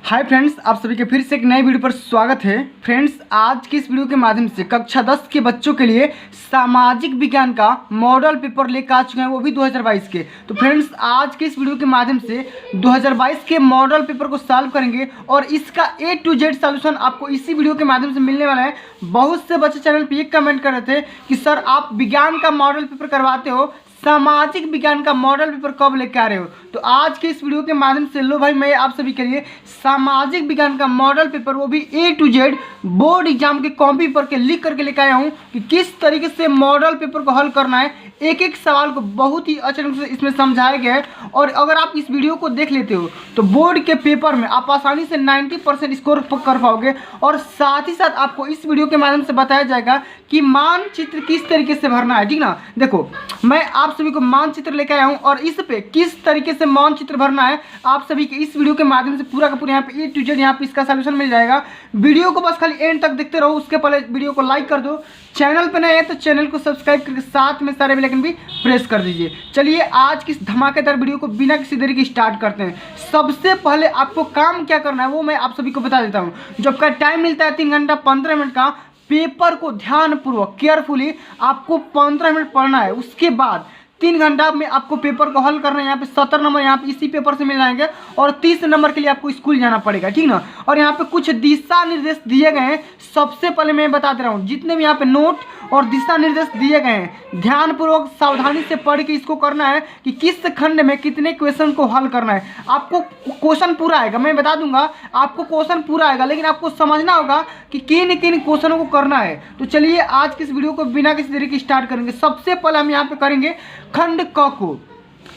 Hi friends, आप सभी के फिर से एक नए वीडियो पर स्वागत है। फ्रेंड्स, आज की इस वीडियो के माध्यम से कक्षा 10 के बच्चों के लिए सामाजिक विज्ञान का मॉडल पेपर लेकर आ चुके हैं, वो भी 2022 के। तो फ्रेंड्स, आज के इस वीडियो के माध्यम से 2022 के मॉडल पेपर को सॉल्व करेंगे और इसका A to Z सॉल्यूशन आपको इसी वीडियो के माध्यम से मिलने वाला है। बहुत से बच्चे चैनल पर ये कमेंट कर रहे थे कि सर आप विज्ञान का मॉडल पेपर करवाते हो, सामाजिक विज्ञान का मॉडल पेपर कब लेके आ रहे हो। तो आज के इस वीडियो के माध्यम से लो भाई, मैं आप सभी के लिए सामाजिक विज्ञान का मॉडल पेपर, वो भी A to Z board exam के कॉपी पर के लिख करके लेके आया हूँ कि किस तरीके से मॉडल पेपर को हल करना है। एक एक सवाल को बहुत ही अच्छे ढंग से इसमें समझाया गया है और अगर आप इस वीडियो को देख लेते हो तो बोर्ड के पेपर में आप आसानी से 90% स्कोर कर पाओगे। और साथ ही साथ आपको इस वीडियो के माध्यम से बताया जाएगा कि मानचित्र किस तरीके से भरना है। ठीक ना, देखो मैं आप सभी को मानचित्र लेकर आया हूं और इस पे किस तरीके से मानचित्र भरना है आप सभी के इस वीडियो के माध्यम से पूरा का पूरा यहाँ पे A to Z यहाँ पे इसका सलूशन मिल जाएगा। वीडियो को बस खाली एंड तक देखते रहो, उसके पहले वीडियो को लाइक कर दो, चैनल पर नए हैं तो चैनल को सब्सक्राइब करके साथ में सारे बेल आइकन भी प्रेस कर दीजिए। चलिए आज की इस धमाकेदार वीडियो को बिना किसी देरी के स्टार्ट करते हैं। सबसे पहले आपको काम क्या करना है वो मैं आप सभी को बता देता हूँ। जब का टाइम मिलता है 3 घंटा 15 मिनट का, पेपर को ध्यानपूर्वक केयरफुली आपको 15 मिनट पढ़ना है। उसके बाद 3 घंटा में आपको पेपर को हल करना है। यहाँ पे 70 नंबर यहाँ पे इसी पेपर से मिल जाएंगे और 30 नंबर के लिए आपको स्कूल जाना पड़ेगा। ठीक ना, और यहाँ पे कुछ दिशा निर्देश दिए गए हैं। सबसे पहले मैं बता दे रहा हूँ, जितने भी यहाँ पे नोट और दिशा निर्देश दिए गए हैं ध्यानपूर्वक सावधानी से पढ़ के इसको करना है कि किस खंड में कितने क्वेश्चन को हल करना है। आपको क्वेश्चन पूरा आएगा, मैं बता दूंगा आपको क्वेश्चन पूरा आएगा, लेकिन आपको समझना होगा कि किन किन क्वेश्चनों को करना है। तो चलिए आज की इस वीडियो को बिना किसी देरी के स्टार्ट करेंगे। सबसे पहले हम यहाँ पे करेंगे खंड क को,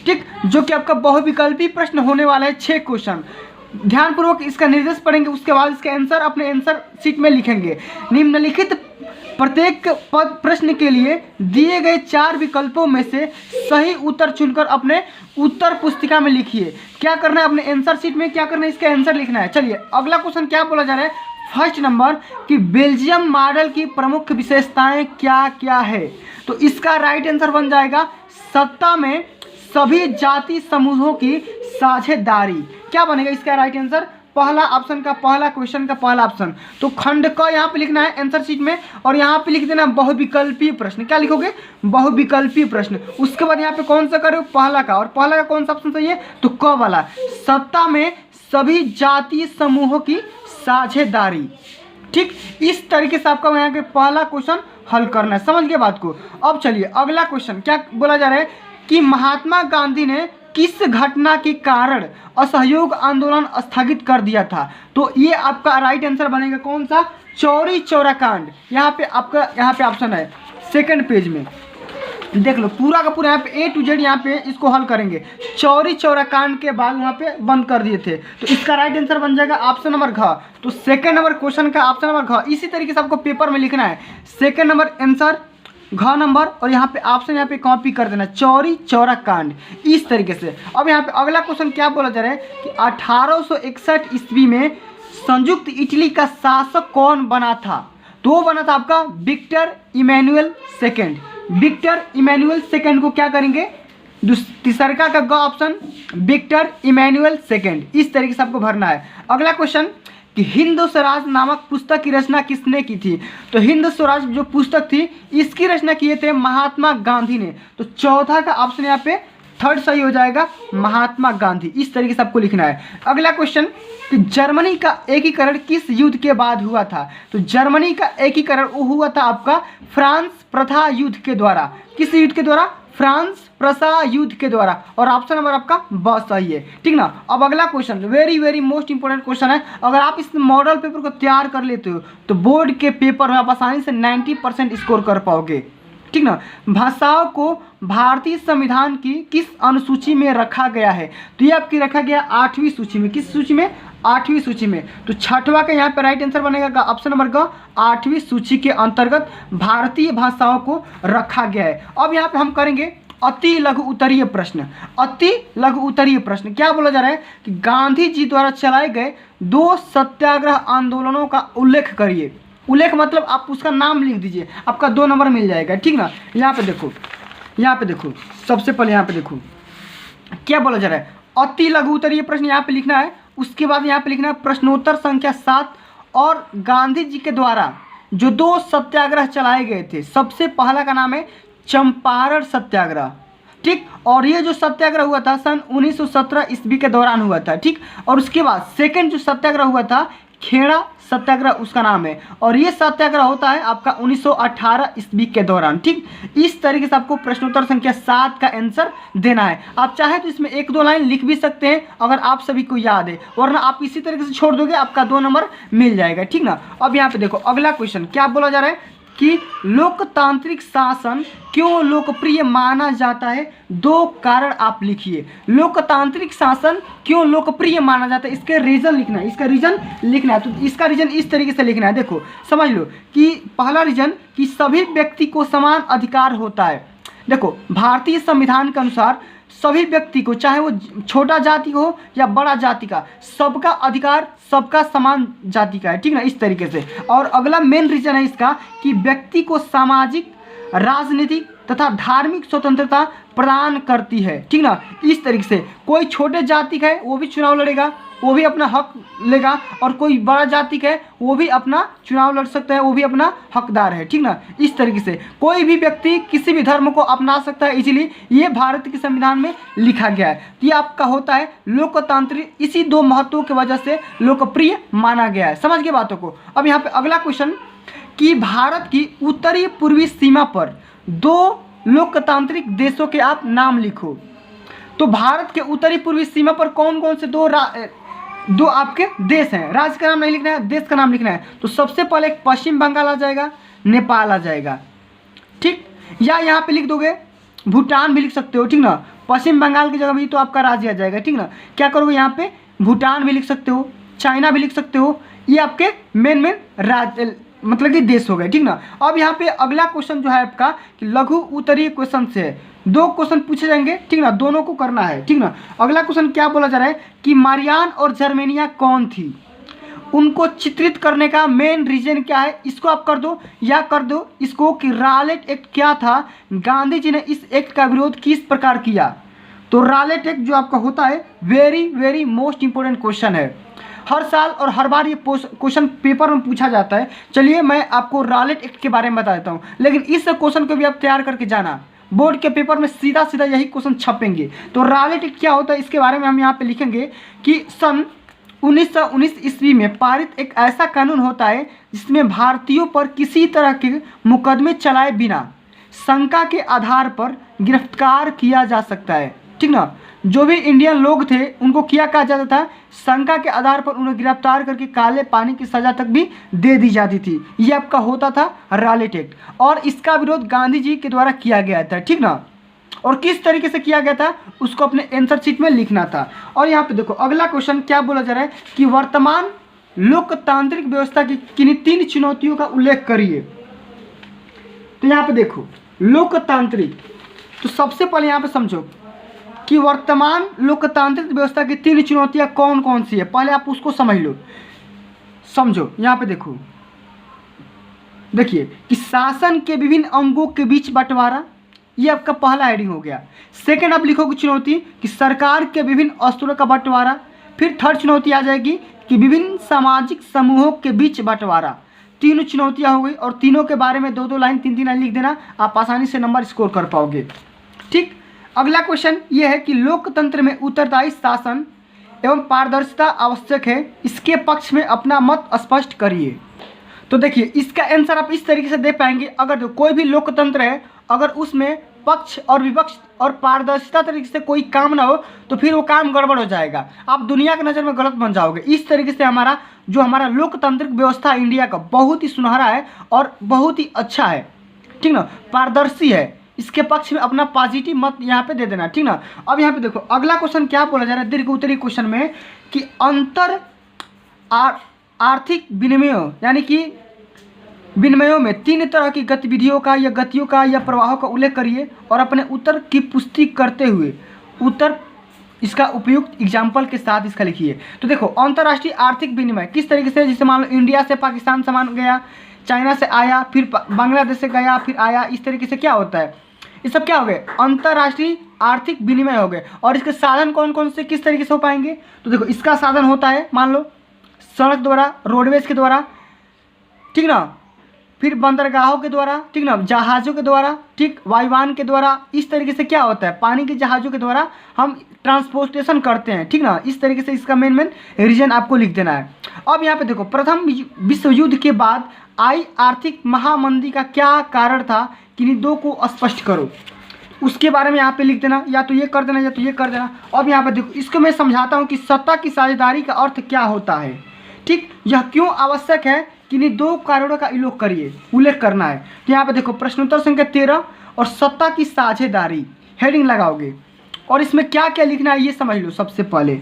ठीक, जो कि आपका बहुविकल्पी प्रश्न होने वाला है। 6 क्वेश्चन ध्यानपूर्वक इसका निर्देश पढ़ेंगे, उसके बाद इसके आंसर अपने आंसर शीट में लिखेंगे। निम्नलिखित प्रत्येक प्रश्न के लिए दिए गए 4 विकल्पों में से सही उत्तर चुनकर अपने उत्तर पुस्तिका में लिखिए। क्या करना है, अपने आंसर शीट में क्या करना है, इसका आंसर लिखना है। चलिए अगला क्वेश्चन क्या बोला जा रहा है, फर्स्ट नंबर कि बेल्जियम मॉडल की प्रमुख विशेषताएं क्या क्या है। तो इसका राइट आंसर बन जाएगा सत्ता में सभी जाति समूहों की साझेदारी। क्या बनेगा इसका राइट आंसर, पहला ऑप्शन का पहला क्वेश्चन का पहला ऑप्शन। तो खंड क यहाँ पे लिखना है आंसर शीट में और यहाँ पे लिख देना बहुविकल्पीय प्रश्न। क्या लिखोगे, बहुविकल्पीय प्रश्न। उसके बाद यहाँ पे कौन सा करो, पहला का, और पहला का कौन सा ऑप्शन सही है, तो क वाला, सत्ता में सभी जातीय समूहों की साझेदारी। ठीक, इस तरीके से आपका यहाँ पे पहला क्वेश्चन हल करना है। समझ गए बात को। अब चलिए अगला क्वेश्चन क्या बोला जा रहा है कि महात्मा गांधी ने किस घटना के कारण असहयोग आंदोलन स्थगित कर दिया था। तो ये आपका राइट आंसर बनेगा कौन सा, चौरी चौरा कांड। यहाँ पे आपका यहाँ पे ऑप्शन है सेकंड पेज में, देख लो पूरा का पूरा यहाँ पे A to Z यहाँ पे इसको हल करेंगे। चौरी चौरा कांड के बाद वहाँ पे बंद कर दिए थे, तो इसका राइट आंसर बन जाएगा ऑप्शन नंबर घ। तो सेकंड नंबर क्वेश्चन का ऑप्शन नंबर घ। इसी तरीके से आपको पेपर में लिखना है, सेकंड नंबर आंसर घ नंबर और यहाँ पे ऑप्शन यहाँ पे कॉपी कर देना, चौरी चौरा कांड, इस तरीके से। अब यहाँ पे अगला क्वेश्चन क्या बोला जा रहा है कि 1861 ईस्वी में संयुक्त इटली का शासक कौन बना था। तो वो बना था आपका Victor Emmanuel second. Victor Emmanuel second को क्या करेंगे, तीसरा का ग ऑप्शन, विक्टर इमैनुअल सेकेंड। इस तरीके से आपको भरना है। अगला क्वेश्चन कि हिंद स्वराज नामक पुस्तक की रचना किसने की थी। तो हिंद स्वराज जो पुस्तक थी इसकी रचना किए थे महात्मा गांधी ने। तो चौथा का ऑप्शन यहाँ पे थर्ड सही हो जाएगा, महात्मा गांधी। इस तरीके से आपको लिखना है। अगला क्वेश्चन कि जर्मनी का एकीकरण किस युद्ध के बाद हुआ था। तो जर्मनी का एकीकरण हुआ था आपका फ्रांस प्रथा युद्ध के द्वारा। किस युद्ध के द्वारा, फ्रांस प्रथा युद्ध के द्वारा। और ऑप्शन नंबर आपका ब सही है। ठीक ना। अब अगला question very most important question है। अगर आप इस मॉडल पेपर को तैयार कर लेते हो तो बोर्ड के पेपर में आप आसानी से 90% स्कोर कर पाओगे। ठीक ना। भाषाओं को भारतीय संविधान की किस अनुसूची में रखा गया है। तो ये आपकी रखा गया 8वीं सूची में। किस सूची में, 8वीं सूची में। तो छठवां का यहाँ पे राइट आंसर बनेगा ऑप्शन नंबर ग, 8वीं सूची के अंतर्गत भारतीय भाषाओं को रखा गया है। अब यहाँ पे हम करेंगे अति लघु उत्तरीय प्रश्न। अति लघु उत्तरीय प्रश्न क्या बोला जा रहा है कि गांधी जी द्वारा चलाए गए 2 सत्याग्रह आंदोलनों का उल्लेख करिए। उल्लेख मतलब आप उसका नाम लिख दीजिए, आपका 2 नंबर मिल जाएगा। ठीक ना। यहाँ पे देखो, यहाँ पे देखो, सबसे पहले यहाँ पे देखो क्या बोला जा रहा है, अति लघु उत्तरीय प्रश्न यहाँ पे लिखना है। उसके बाद यहाँ पे लिखना है प्रश्नोत्तर संख्या 7। और गांधी जी के द्वारा जो 2 सत्याग्रह चलाए गए थे, सबसे पहला का नाम है चंपारण सत्याग्रह, ठीक। और ये जो सत्याग्रह हुआ था सन 1917 ईस्वी के दौरान हुआ था, ठीक। और उसके बाद सेकंड जो सत्याग्रह हुआ था खेड़ा सत्याग्रह उसका नाम है, और ये सत्याग्रह होता है आपका 1918 ईस्वी के दौरान, ठीक। इस तरीके से आपको प्रश्नोत्तर संख्या 7 का आंसर देना है। आप चाहे तो इसमें 1-2 लाइन लिख भी सकते हैं अगर आप सभी को याद है, वरना आप इसी तरीके से छोड़ दोगे, आपका 2 नंबर मिल जाएगा, ठीक ना। अब यहाँ पे देखो अगला क्वेश्चन क्या बोला जा रहा है कि लोकतांत्रिक शासन क्यों लोकप्रिय माना जाता है। 2 कारण आप लिखिए। लोकतांत्रिक शासन क्यों लोकप्रिय माना जाता है, इसके रीजन लिखना है, इसका रीजन लिखना है। तो इसका रीजन इस तरीके से लिखना है, देखो समझ लो कि पहला रीजन कि सभी व्यक्ति को समान अधिकार होता है। देखो भारतीय संविधान के अनुसार सभी व्यक्ति को, चाहे वो छोटा जाति हो या बड़ा जाति का, सबका अधिकार सबका समान जाति का है, ठीक ना, इस तरीके से। और अगला मेन रीजन है इसका कि व्यक्ति को सामाजिक, राजनीतिक तथा धार्मिक स्वतंत्रता प्रदान करती है, ठीक ना। इस तरीके से कोई छोटे जाति का है वो भी चुनाव लड़ेगा, वो भी अपना हक लेगा, और कोई बड़ा जाति का है वो भी अपना चुनाव लड़ सकता है, वो भी अपना हकदार है, ठीक ना। इस तरीके से कोई भी व्यक्ति किसी भी धर्म को अपना सकता है, इसीलिए ये भारत के संविधान में लिखा गया है। ये आपका होता है लोकतांत्रिक, इसी 2 महत्वों की वजह से लोकप्रिय माना गया है। समझ गए बातों को। अब यहाँ पे अगला क्वेश्चन कि भारत की उत्तरी पूर्वी सीमा पर 2 लोकतांत्रिक देशों के आप नाम लिखो। तो भारत के उत्तरी पूर्वी सीमा पर कौन कौन से 2 आपके देश हैं। राज्य का नाम नहीं लिखना है, देश का नाम लिखना है। तो सबसे पहले एक पश्चिम बंगाल आ जाएगा, नेपाल आ जाएगा, ठीक। या यहाँ पे लिख दोगे भूटान भी लिख सकते हो, ठीक ना। पश्चिम बंगाल की जगह भी तो आपका राज्य आ जाएगा, ठीक ना। क्या करोगे यहाँ पे भूटान भी लिख सकते हो, चाइना भी लिख सकते हो, ये आपके मेन राज्य मतलब कि देश हो गए, ठीक ना। अब यहाँ पे अगला क्वेश्चन जो है आपका कि लघु उत्तरीय क्वेश्चन से है, 2 क्वेश्चन पूछे जाएंगे, ठीक ना, दोनों को करना है, ठीक ना। अगला क्वेश्चन क्या बोला जा रहा है कि मारियान और जर्मेनिया कौन थी, उनको चित्रित करने का मेन रीजन क्या है। इसको आप कर दो या कर दो इसको कि रॉलेट एक्ट क्या था, गांधी जी ने इस एक्ट का विरोध किस प्रकार किया। तो रॉलेट एक्ट जो आपका होता है वेरी मोस्ट इंपोर्टेंट क्वेश्चन है, हर साल और हर बार ये क्वेश्चन पेपर में पूछा जाता है। चलिए मैं आपको रॉलेट एक्ट के बारे में बता देता हूँ, लेकिन इस क्वेश्चन को भी आप तैयार करके जाना, बोर्ड के पेपर में सीधा यही क्वेश्चन छपेंगे। तो रॉलेट एक्ट क्या होता है इसके बारे में हम यहाँ पे लिखेंगे कि सन 1919 ईस्वी में पारित एक ऐसा कानून होता है जिसमें भारतीयों पर किसी तरह के मुकदमे चलाए बिना शंका के आधार पर गिरफ्तार किया जा सकता है, ठीक ना। जो भी इंडियन लोग थे उनको क्या कहा जाता था, शंका के आधार पर उन्हें गिरफ्तार करके काले पानी की सजा तक भी दे दी जाती थी। ये आपका होता था रॉलेट एक्ट, और इसका विरोध गांधी जी के द्वारा किया गया था, ठीक ना। और किस तरीके से किया गया था उसको अपने आंसर शीट में लिखना था। और यहाँ पे देखो अगला क्वेश्चन क्या बोला जा रहा है कि वर्तमान लोकतांत्रिक व्यवस्था की किन्हीं 3 चुनौतियों का उल्लेख करिए। तो यहाँ पे देखो लोकतांत्रिक, तो सबसे पहले यहाँ पे समझो कि वर्तमान लोकतांत्रिक व्यवस्था की 3 चुनौतियां कौन कौन सी है, पहले आप उसको समझ लो, समझो। यहाँ पे देखो, देखिए कि शासन के विभिन्न अंगों के बीच बंटवारा, ये आपका पहला हेडिंग हो गया। सेकंड आप लिखोगे चुनौती कि सरकार के विभिन्न स्तरों का बंटवारा। फिर थर्ड चुनौती आ जाएगी कि विभिन्न सामाजिक समूहों के बीच बंटवारा। 3 चुनौतियाँ हो गई, और तीनों के बारे में 2-2 लाइन 3-3 लाइन लिख देना, आप आसानी से नंबर स्कोर कर पाओगे, ठीक। अगला क्वेश्चन ये है कि लोकतंत्र में उत्तरदायी शासन एवं पारदर्शिता आवश्यक है, इसके पक्ष में अपना मत स्पष्ट करिए। तो देखिए इसका आंसर आप इस तरीके से दे पाएंगे, अगर कोई भी लोकतंत्र है अगर उसमें पक्ष और विपक्ष और पारदर्शिता तरीके से कोई काम ना हो तो फिर वो काम गड़बड़ हो जाएगा, आप दुनिया की नज़र में गलत बन जाओगे। इस तरीके से हमारा लोकतांत्रिक व्यवस्था इंडिया का बहुत ही सुनहरा है और बहुत ही अच्छा है, ठीक ना, पारदर्शी है। इसके पक्ष में अपना पॉजिटिव मत यहाँ पे दे देना, ठीक ना। अब यहाँ पे देखो अगला क्वेश्चन क्या बोला जा रहा है दीर्घ उत्तरी क्वेश्चन में कि अंतर आर्थिक विनिमयों यानी कि विनिमयों में 3 तरह की गतिविधियों का या गतियों का या प्रवाहों का उल्लेख करिए और अपने उत्तर की पुष्टि करते हुए उत्तर इसका उपयुक्त एग्जाम्पल के साथ इसका लिखिए। तो देखो अंतर्राष्ट्रीय आर्थिक विनिमय किस तरीके से, जैसे मान लो इंडिया से पाकिस्तान सामान गया, चाइना से आया, फिर बांग्लादेश से गया, फिर आया, इस तरीके से क्या होता है, ये सब क्या हो गए अंतर्राष्ट्रीय आर्थिक विनिमय हो गए। और इसके साधन कौन कौन से किस तरीके से हो पाएंगे? तो देखो इसका साधन होता है मान लो सड़क द्वारा, रोडवेज के द्वारा, ठीक ना, फिर बंदरगाहों के द्वारा, ठीक ना, जहाज़ों के द्वारा, ठीक, वायुयान के द्वारा। इस तरीके से क्या होता है, पानी के जहाज़ों के द्वारा हम ट्रांसपोर्टेशन करते हैं, ठीक ना। इस तरीके से इसका मेन रीजन आपको लिख देना है। अब यहाँ पे देखो प्रथम विश्व युद्ध के बाद आई आर्थिक महामंदी का क्या कारण था, किन्हीं दो को स्पष्ट करो। उसके बारे में यहाँ पे लिख देना, या तो ये कर देना या तो ये कर देना। अब यहाँ पे देखो इसको मैं समझाता हूँ कि सत्ता की साझेदारी का अर्थ क्या होता है, ठीक, यह क्यों आवश्यक है, किन्हीं दो कारणों का उल्लेख करना है। तो यहाँ पे देखो प्रश्नोत्तर संख्या 13 और सत्ता की साझेदारी हेडिंग लगाओगे और इसमें क्या क्या लिखना है ये समझ लो सबसे पहले,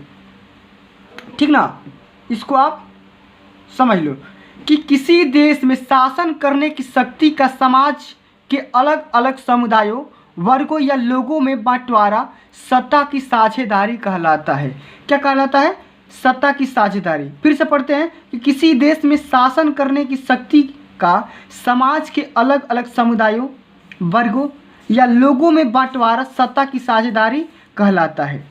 ठीक ना। इसको आप समझ लो कि किसी देश में शासन करने की शक्ति का समाज के अलग अलग समुदायों, वर्गों या लोगों में बंटवारा सत्ता की साझेदारी कहलाता है। क्या कहलाता है? सत्ता की साझेदारी। फिर से पढ़ते हैं कि किसी देश में शासन करने की शक्ति का समाज के अलग अलग समुदायों, वर्गों या लोगों में बंटवारा सत्ता की साझेदारी कहलाता है।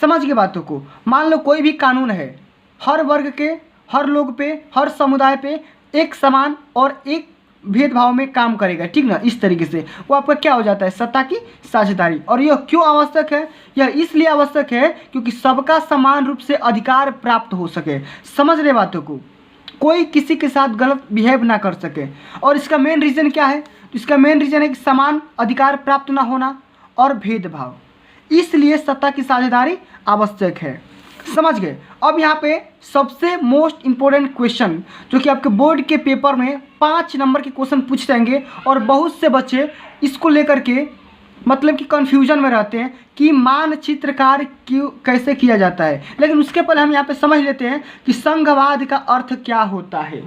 समझ के बातों को। मान लो कोई भी कानून है, हर वर्ग के, हर लोग पे, हर समुदाय पे एक समान और एक भेदभाव में काम करेगा, ठीक ना। इस तरीके से वो आपका क्या हो जाता है, सत्ता की साझेदारी। और यह क्यों आवश्यक है? यह इसलिए आवश्यक है क्योंकि सबका समान रूप से अधिकार प्राप्त हो सके। समझ रहे बातों को, कोई किसी के साथ गलत बिहेव ना कर सके। और इसका मेन रीज़न क्या है? इसका मेन रीज़न है कि समान अधिकार प्राप्त ना होना और भेदभाव, इसलिए सत्ता की साझेदारी आवश्यक है। समझ गए। अब यहाँ पे सबसे मोस्ट इम्पोर्टेंट क्वेश्चन जो कि आपके बोर्ड के पेपर में 5 नंबर के क्वेश्चन पूछ जाएंगे और बहुत से बच्चे इसको लेकर के मतलब कि कन्फ्यूजन में रहते हैं कि मानचित्रकार क्यों कैसे किया जाता है। लेकिन उसके पहले हम यहाँ पे समझ लेते हैं कि संघवाद का अर्थ क्या होता है,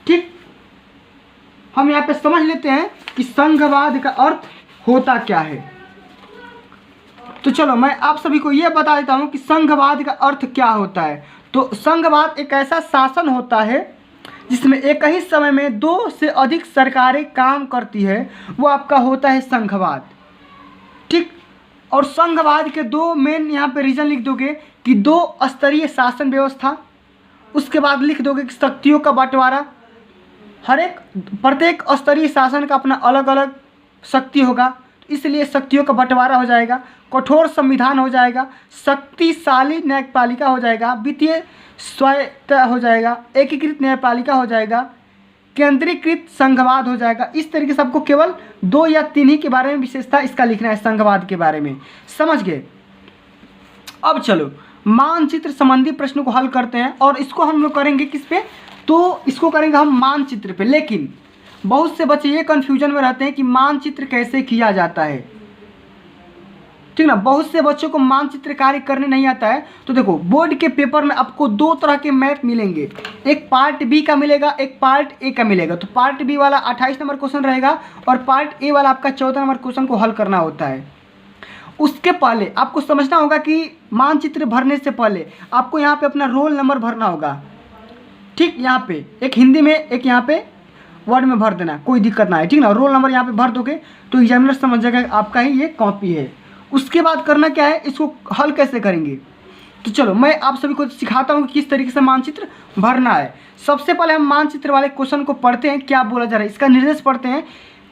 ठीक। हम यहाँ पे समझ लेते हैं कि संघवाद का अर्थ होता क्या है। तो चलो मैं आप सभी को यह बता देता हूँ कि संघवाद का अर्थ क्या होता है। तो संघवाद एक ऐसा शासन होता है जिसमें एक ही समय में 2 से अधिक सरकारें काम करती है, वो आपका होता है संघवाद, ठीक। और संघवाद के 2 मेन यहाँ पे रीजन लिख दोगे कि 2 स्तरीय शासन व्यवस्था, उसके बाद लिख दोगे कि शक्तियों का बंटवारा, प्रत्येक स्तरीय शासन का अपना अलग अलग शक्ति होगा, इसलिए शक्तियों का बंटवारा हो जाएगा, कठोर संविधान हो जाएगा, शक्तिशाली न्यायपालिका हो जाएगा, वित्तीय स्वायत्त हो जाएगा, एकीकृत न्यायपालिका हो जाएगा, केंद्रीकृत संघवाद हो जाएगा। इस तरीके से आपको केवल 2 या 3 ही के बारे में विशेषता इसका लिखना है, संघवाद के बारे में। समझ गए। अब चलो मानचित्र संबंधी प्रश्नों को हल करते हैं और इसको हम लोग करेंगे किस पे? तो इसको करेंगे हम मानचित्र पे। लेकिन बहुत से बच्चे ये कन्फ्यूजन में रहते हैं कि मानचित्र कैसे किया जाता है, ठीक ना। बहुत से बच्चों को मानचित्र कार्य करने नहीं आता है। तो देखो बोर्ड के पेपर में आपको 2 तरह के मैप मिलेंगे, एक पार्ट बी का मिलेगा, एक पार्ट ए का मिलेगा। तो पार्ट बी वाला 28 नंबर क्वेश्चन रहेगा और पार्ट ए वाला आपका 14 नंबर क्वेश्चन को हल करना होता है। उसके पहले आपको समझना होगा कि मानचित्र भरने से पहले आपको यहाँ पे अपना रोल नंबर भरना होगा, ठीक। यहाँ पे एक हिंदी में एक यहाँ पे वर्ड में भर देना, कोई दिक्कत ना है, ठीक ना। रोल नंबर यहाँ पे भर दोगे तो एग्जामिनर समझ जाएगा आपका ही ये कॉपी है। उसके बाद करना क्या है, इसको हल कैसे करेंगे। तो चलो मैं आप सभी को सिखाता हूँ कि किस तरीके से मानचित्र भरना है। सबसे पहले हम मानचित्र वाले क्वेश्चन को पढ़ते हैं, क्या बोला जा रहा है इसका निर्देश पढ़ते हैं।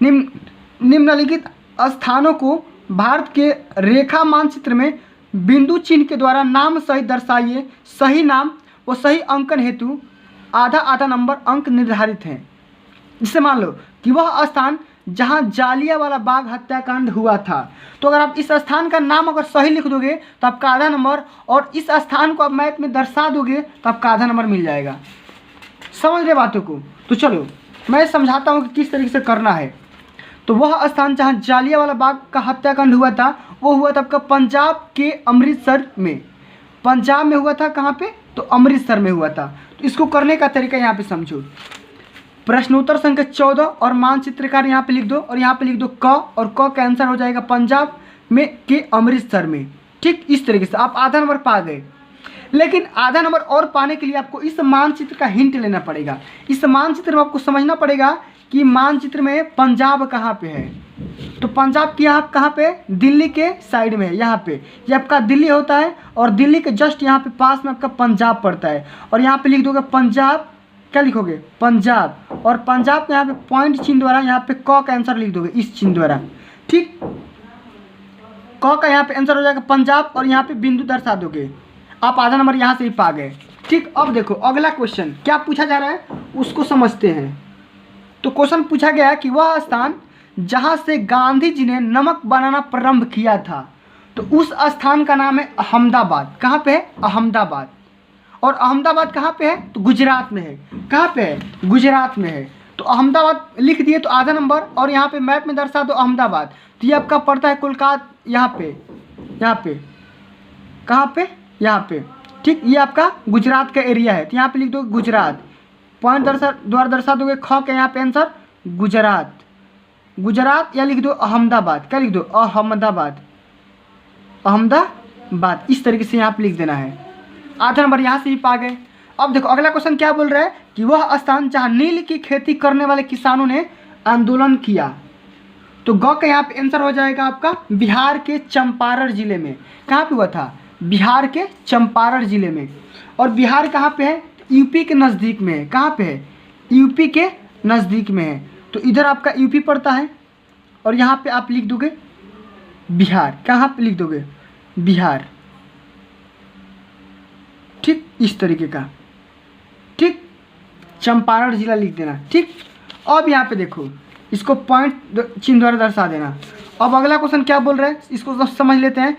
निम्नलिखित स्थानों को भारत के रेखा मानचित्र में बिंदु चिन्ह के द्वारा नाम सहित दर्शाइए। सही नाम व सही अंकन हेतु आधा आधा नंबर अंक निर्धारित हैं। जिससे मान लो कि वह स्थान जहां जालियांवाला बाग हत्याकांड हुआ था, तो अगर आप इस स्थान का नाम अगर सही लिख दोगे तो आपका आधा नंबर, और इस स्थान को आप मैप में दर्शा दोगे तो आपका आधा नंबर मिल जाएगा। समझ रहे बातों को। तो चलो मैं समझाता हूँ कि किस तरीके से करना है। तो वह स्थान जहाँ जालियांवाला बाग का हत्याकांड हुआ था वो हुआ था आपका पंजाब के अमृतसर में। पंजाब में हुआ था, कहाँ पे? तो अमृतसर में हुआ था। तो इसको करने का तरीका यहाँ पे समझो। प्रश्नोत्तर संख्या 14 और मानचित्रकार यहाँ पे लिख दो और यहाँ पे लिख दो क, और क का आंसर हो जाएगा पंजाब में के अमृतसर में, ठीक। इस तरीके से आप आधा नंबर पा गए। लेकिन आधा नंबर और पाने के लिए आपको इस मानचित्र का हिंट लेना पड़ेगा। इस मानचित्र में आपको समझना पड़ेगा कि मानचित्र में पंजाब कहाँ पे है। तो पंजाब की आप कहाँ पे, दिल्ली के साइड में है, यहाँ पे ये आपका दिल्ली होता है और दिल्ली के जस्ट यहाँ पे पास में आपका पंजाब पड़ता है। और यहाँ पे लिख दोगे पंजाब, क्या लिखोगे, पंजाब, और पंजाब के यहाँ पे पॉइंट चिन्ह द्वारा यहाँ पे क का आंसर लिख दोगे इस चिन्ह द्वारा, ठीक। क का यहाँ पे आंसर हो जाएगा पंजाब और यहाँ पे बिंदु दर्शा दोगे, आप आधा नंबर यहाँ से ही पा गए, ठीक। अब देखो अगला क्वेश्चन क्या पूछा जा रहा है उसको समझते हैं। तो क्वेश्चन पूछा गया है कि वह स्थान जहाँ से गांधी जी ने नमक बनाना प्रारंभ किया था, तो उस स्थान का नाम है अहमदाबाद। कहाँ पे है, अहमदाबाद। और अहमदाबाद कहाँ पे है, तो गुजरात में है। कहाँ पे है, गुजरात में है। तो अहमदाबाद लिख दिए तो आधा नंबर, और यहाँ पे मैप में दर्शा दो अहमदाबाद, तो ये आपका पड़ता है कोलकाता, यहाँ पे, यहाँ पे, कहाँ पे, यहाँ पे, ठीक। ये आपका गुजरात का एरिया है, तो यहाँ पे लिख दो गुजरात, पॉइंट द्वारा दर्शा दोगे ख के यहाँ पे आंसर गुजरात, गुजरात, या लिख दो अहमदाबाद, क्या लिख दो, अहमदाबाद, अहमदाबाद, इस तरीके से यहाँ पे लिख देना है। आधा नंबर यहाँ से ही पा गए। अब देखो अगला क्वेश्चन क्या बोल रहा है कि वह स्थान जहाँ नील की खेती करने वाले किसानों ने आंदोलन किया, तो ग का यहाँ पे आंसर हो जाएगा आपका बिहार के चंपारण जिले में। कहाँ पे हुआ था, बिहार के चंपारण जिले में। और बिहार कहाँ पे है, यूपी के नज़दीक में है। कहाँ पे है, यूपी के नज़दीक में है, तो इधर आपका यूपी पड़ता है और यहाँ पे आप लिख दोगे बिहार। कहाँ पे लिख दोगे, बिहार, ठीक, इस तरीके का, ठीक। चंपारण जिला लिख देना, ठीक। अब यहाँ पे देखो इसको पॉइंट चिन्ह द्वारा दर्शा देना। अब अगला क्वेश्चन क्या बोल रहा है इसको समझ लेते हैं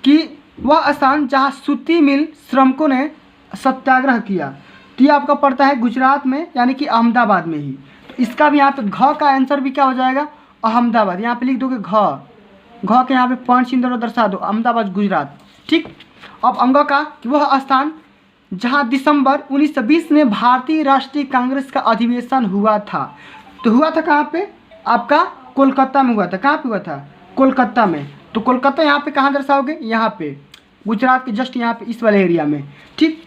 कि वह स्थान जहाँ सूती मिल श्रमिकों ने सत्याग्रह किया, तो ये आपका पड़ता है गुजरात में, यानी कि अहमदाबाद में ही। तो इसका भी यहाँ पे घ का आंसर भी क्या हो जाएगा, अहमदाबाद। यहाँ पे लिख दोगे घ के यहाँ पे पॉइंट चिन्ह द्वारा दर्शा दो अहमदाबाद गुजरात, ठीक। अब अंग का कि वह स्थान जहाँ दिसंबर 1920 में भारतीय राष्ट्रीय कांग्रेस का अधिवेशन हुआ था, तो हुआ था कहाँ पे, आपका कोलकाता में हुआ था। कहाँ पे हुआ था, कोलकाता में। तो कोलकाता यहाँ पे कहाँ दर्शाओगे, यहाँ पे गुजरात के जस्ट यहाँ पे इस वाले एरिया में, ठीक।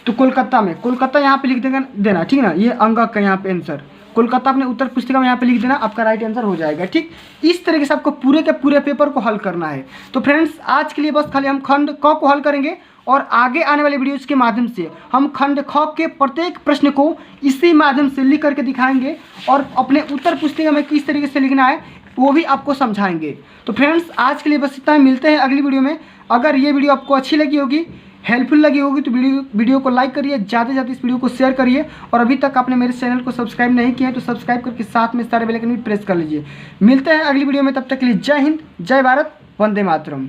तो कोलकाता में, कोलकाता यहाँ पे लिख देना, ठीक ना। ये अंग का यहाँ पे आंसर कोलकाता अपने उत्तर पुस्तिका में यहाँ पे लिख देना, आपका राइट आंसर हो जाएगा, ठीक। इस तरीके से आपको पूरे के पूरे पेपर को हल करना है। तो फ्रेंड्स आज के लिए बस खाली हम खंड क को हल करेंगे और आगे आने वाले वीडियोज़ के माध्यम से हम खंड ख के प्रत्येक प्रश्न को इसी माध्यम से लिख करके दिखाएंगे और अपने उत्तर पुस्तिका में किस तरीके से लिखना है वो भी आपको समझाएंगे। तो फ्रेंड्स आज के लिए बस इतना ही, मिलते हैं अगली वीडियो में। अगर ये वीडियो आपको अच्छी लगी होगी, हेल्पफुल लगी होगी, तो वीडियो को लाइक करिए, ज़्यादा से ज़्यादा इस वीडियो को शेयर करिए, और अभी तक आपने मेरे चैनल को सब्सक्राइब नहीं किया है तो सब्सक्राइब करके साथ में सारे बेल आइकन भी प्रेस कर लीजिए। मिलते हैं अगली वीडियो में, तब तक के लिए जय हिंद, जय भारत, वंदे मातरम।